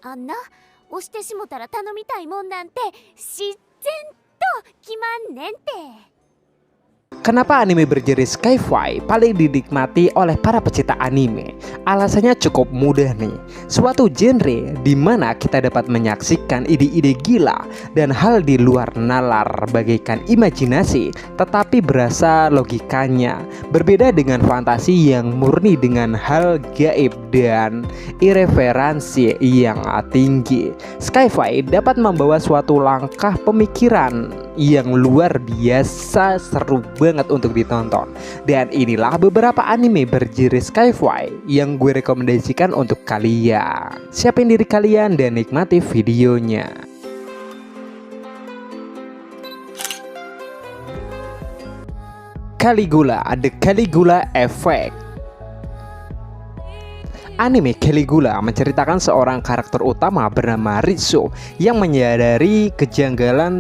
あんな押してしもたら頼みたいもんなんて自然と決まんねんて。 Kenapa anime bergenre sci-fi paling dinikmati oleh para pecinta anime? Alasannya cukup mudah nih. Suatu genre di mana kita dapat menyaksikan ide-ide gila dan hal di luar nalar bagaikan imajinasi, tetapi berasa logikanya. Berbeda dengan fantasi yang murni dengan hal gaib dan irreferensi yang tinggi. Sci-fi dapat membawa suatu langkah pemikiran yang luar biasa seru banget untuk ditonton. Dan inilah beberapa anime bergenre sci-fi yang gue rekomendasikan untuk kalian. Siapin diri kalian dan nikmati videonya. Caligula, The Caligula Effect. Anime Caligula menceritakan seorang karakter utama bernama Ritsu yang menyadari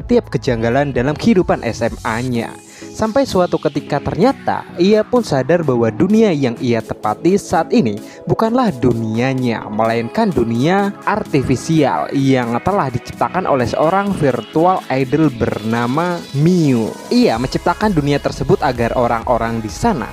tiap kejanggalan dalam kehidupan SMA-nya. Sampai suatu ketika ternyata ia pun sadar bahwa dunia yang ia tepati saat ini bukanlah dunianya, melainkan dunia artifisial yang telah diciptakan oleh seorang virtual idol bernama Miu. Ia menciptakan dunia tersebut agar orang-orang di sana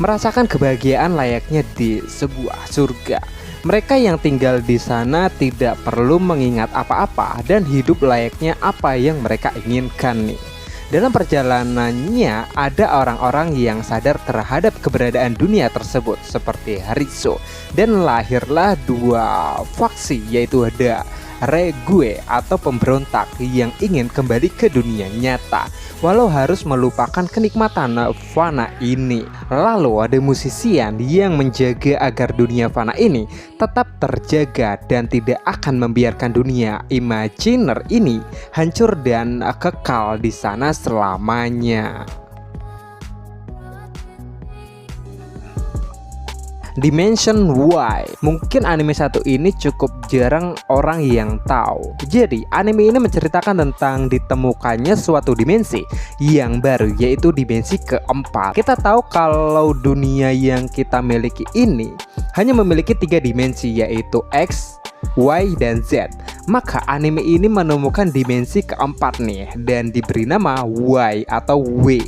merasakan kebahagiaan layaknya di sebuah surga. Mereka yang tinggal di sana tidak perlu mengingat apa-apa dan hidup layaknya apa yang mereka inginkan nih. Dalam perjalanannya ada orang-orang yang sadar terhadap keberadaan dunia tersebut seperti Ritsu, dan lahirlah dua faksi, yaitu ada Regue atau pemberontak yang ingin kembali ke dunia nyata walau harus melupakan kenikmatan fana ini. Lalu ada musisian yang menjaga agar dunia fana ini tetap terjaga dan tidak akan membiarkan dunia imajiner ini hancur dan kekal di sana selamanya. Dimension Y. Mungkin anime satu ini cukup jarang orang yang tahu. Jadi anime ini menceritakan tentang ditemukannya suatu dimensi yang baru, yaitu dimensi keempat. Kita tahu kalau dunia yang kita miliki ini hanya memiliki 3 dimensi, yaitu X, Y, dan Z. Maka anime ini menemukan dimensi keempat nih dan diberi nama Y atau W.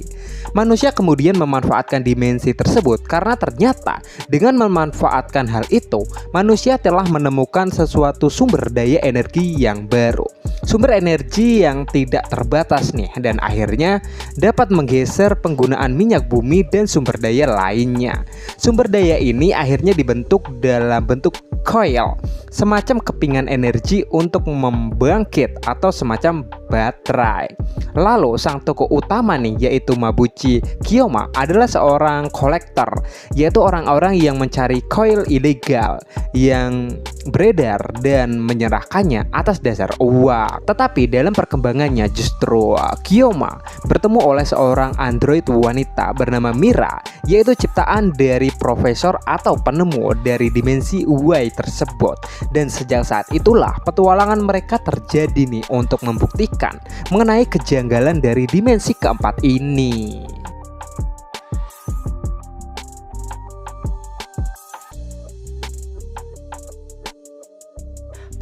Manusia kemudian memanfaatkan dimensi tersebut karena ternyata dengan memanfaatkan hal itu, manusia telah menemukan sesuatu sumber daya energi yang baru. Sumber energi yang tidak terbatas nih, dan akhirnya dapat menggeser penggunaan minyak bumi dan sumber daya lainnya. Sumber daya ini akhirnya dibentuk dalam bentuk coil, semacam kepingan energi untuk membangkit atau semacam baterai. Lalu sang tokoh utama nih, yaitu Mabuchi Kiyoma, adalah seorang kolektor, yaitu orang-orang yang mencari coil ilegal yang beredar dan menyerahkannya atas dasar uang. Tetapi dalam perkembangannya justru Kiyoma bertemu oleh seorang android wanita bernama Mira, yaitu ciptaan dari profesor atau penemu dari dimensi Y tersebut. Dan sejak saat itulah petualangan mereka terjadi nih untuk membuktikan mengenai kejanggalan dari dimensi keempat ini.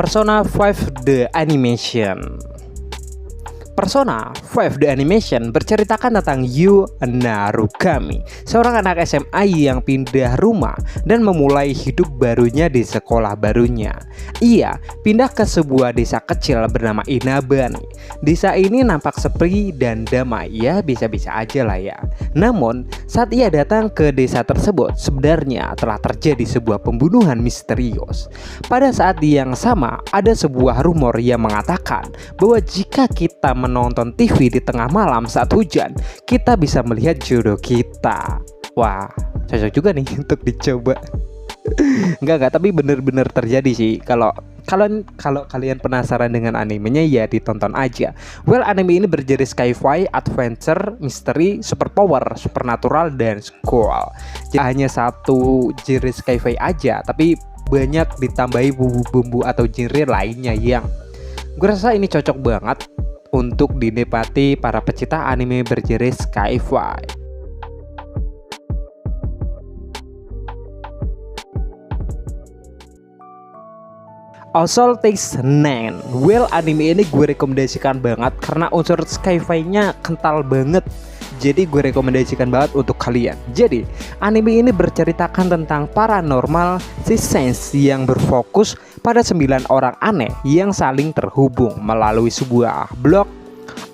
Persona 5 The Animation. Persona 5 The Animation berceritakan tentang Yu Narukami, seorang anak SMA yang pindah rumah dan memulai hidup barunya di sekolah barunya. Ia pindah ke sebuah desa kecil bernama Inabani. Desa ini nampak sepi dan damai, ya bisa-bisa aja lah ya. Namun saat ia datang ke desa tersebut, sebenarnya telah terjadi sebuah pembunuhan misterius. Pada saat yang sama ada sebuah rumor yang mengatakan bahwa jika kita menonton TV di tengah malam saat hujan, kita bisa melihat jodoh kita. Wah, cocok juga nih untuk dicoba. Enggak, tapi bener-bener terjadi sih. Kalau kalian penasaran dengan animenya, ya ditonton aja. Well, anime ini bergenre sci-fi, adventure, misteri, superpower, supernatural, dan school. Jadi hanya satu genre sci-fi aja, tapi banyak ditambahi bumbu-bumbu atau genre lainnya yang gue rasa ini cocok banget untuk dinikmati para pecinta anime bergenre sci-fi. Assault Takes Nine. Well, anime ini gue rekomendasikan banget karena unsur sci-fi-nya kental banget. Jadi gue rekomendasikan banget untuk kalian. Jadi anime ini berceritakan tentang paranormal science yang berfokus pada 9 orang aneh yang saling terhubung melalui sebuah blog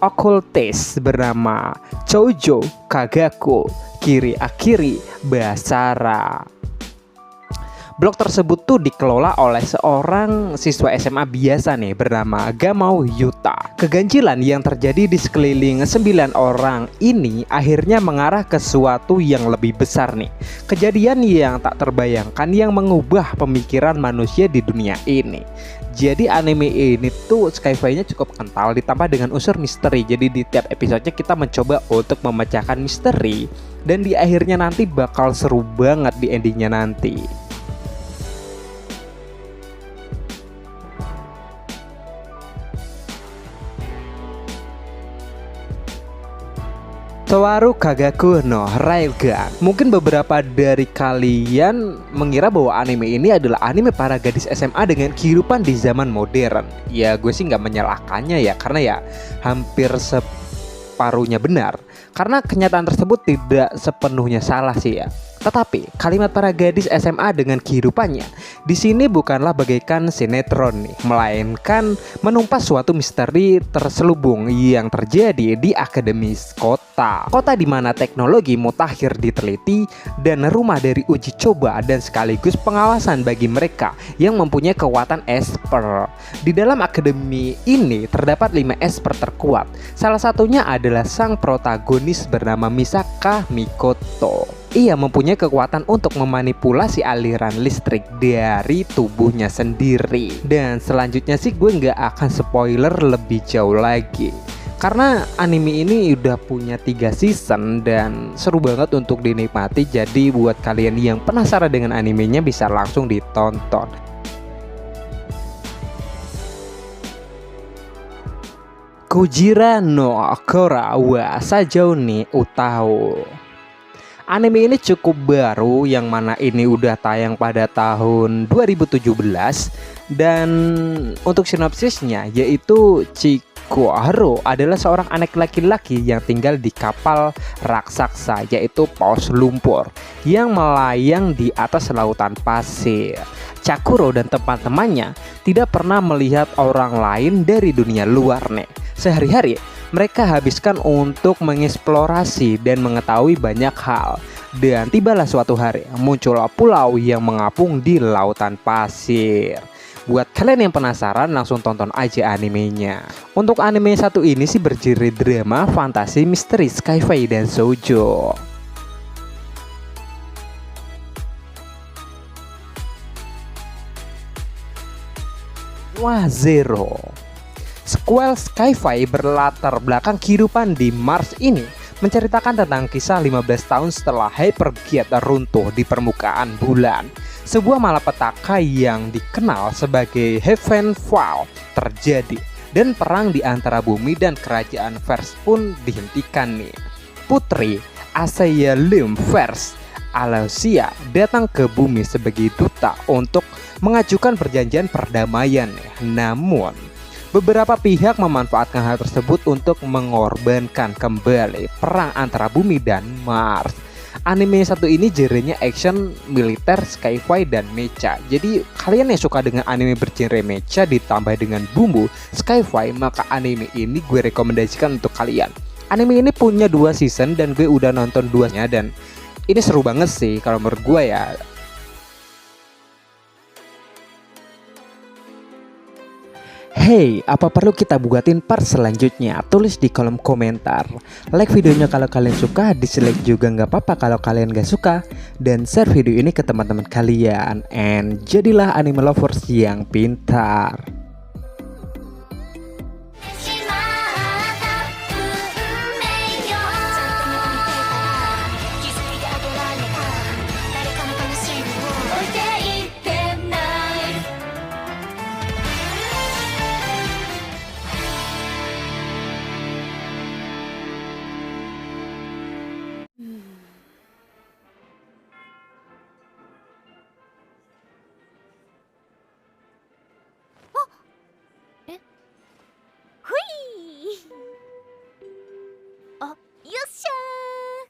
okultis bernama Chojo Kagaku Kiri Akiri Basara. Blog tersebut tuh dikelola oleh seorang siswa SMA biasa nih bernama Gamao Yuta. Keganjilan yang terjadi di sekeliling 9 orang ini akhirnya mengarah ke sesuatu yang lebih besar nih. Kejadian yang tak terbayangkan yang mengubah pemikiran manusia di dunia ini. Jadi anime ini tuh sci-fi-nya cukup kental ditambah dengan unsur misteri. Jadi di tiap episodenya kita mencoba untuk memecahkan misteri, dan di akhirnya nanti bakal seru banget di endingnya nanti. Towaru Kagaku no Railgun. Mungkin beberapa dari kalian mengira bahwa anime ini adalah anime para gadis SMA dengan kehidupan di zaman modern. Ya gue sih nggak menyalahkannya ya, karena ya hampir separuhnya benar. Karena kenyataan tersebut tidak sepenuhnya salah sih ya. Tetapi kalimat para gadis SMA dengan kehidupannya di sini bukanlah bagaikan sinetron nih, melainkan menumpas suatu misteri terselubung yang terjadi di akademis kota. Kota di mana teknologi mutakhir diteliti dan rumah dari uji coba dan sekaligus pengawasan bagi mereka yang mempunyai kekuatan esper. Di dalam akademi ini terdapat 5 esper terkuat. Salah satunya adalah sang protagonis bernama Misaka Mikoto. Ia mempunyai kekuatan untuk memanipulasi aliran listrik dari tubuhnya sendiri. Dan selanjutnya sih gue nggak akan spoiler lebih jauh lagi, karena anime ini udah punya 3 season dan seru banget untuk dinikmati. Jadi buat kalian yang penasaran dengan animenya bisa langsung ditonton. Kujira no Kora wa Sajou ni Utao. Anime ini cukup baru, yang mana ini udah tayang pada tahun 2017. Dan untuk sinopsisnya yaitu Chikuharu adalah seorang anak laki-laki yang tinggal di kapal raksasa yaitu Paus Lumpur yang melayang di atas lautan pasir. Chakuro dan teman-temannya tidak pernah melihat orang lain dari dunia luar nih. Sehari-hari mereka habiskan untuk mengeksplorasi dan mengetahui banyak hal. Dan tibalah suatu hari muncullah pulau yang mengapung di lautan pasir. Buat kalian yang penasaran langsung tonton aja animenya. Untuk anime satu ini sih bergenre drama, fantasi, misteri, sci-fi, dan shoujo. Wah, Zero. Sequel sci-fi berlatar belakang kehidupan di Mars ini menceritakan tentang kisah 15 tahun setelah Hypergate runtuh di permukaan bulan. Sebuah malapetaka yang dikenal sebagai Heavenfall terjadi dan perang di antara bumi dan kerajaan Vers pun dihentikan nih. Putri Asaya Lim Vers Alausia datang ke bumi sebagai duta untuk mengajukan perjanjian perdamaian. Namun beberapa pihak memanfaatkan hal tersebut untuk mengorbankan kembali perang antara bumi dan Mars. Anime satu ini genrenya action, militer, sci-fi, dan mecha. Jadi kalian yang suka dengan anime bergenre mecha ditambah dengan bumbu sci-fi, maka anime ini gue rekomendasikan untuk kalian. Anime ini punya 2 season dan gue udah nonton 2-nya, dan ini seru banget sih kalau menurut gue ya. Hey, apa perlu kita buatin part selanjutnya? Tulis di kolom komentar. Like videonya kalau kalian suka, dislike juga nggak apa-apa kalau kalian nggak suka. Dan share video ini ke teman-teman kalian. And jadilah anime lovers yang pintar.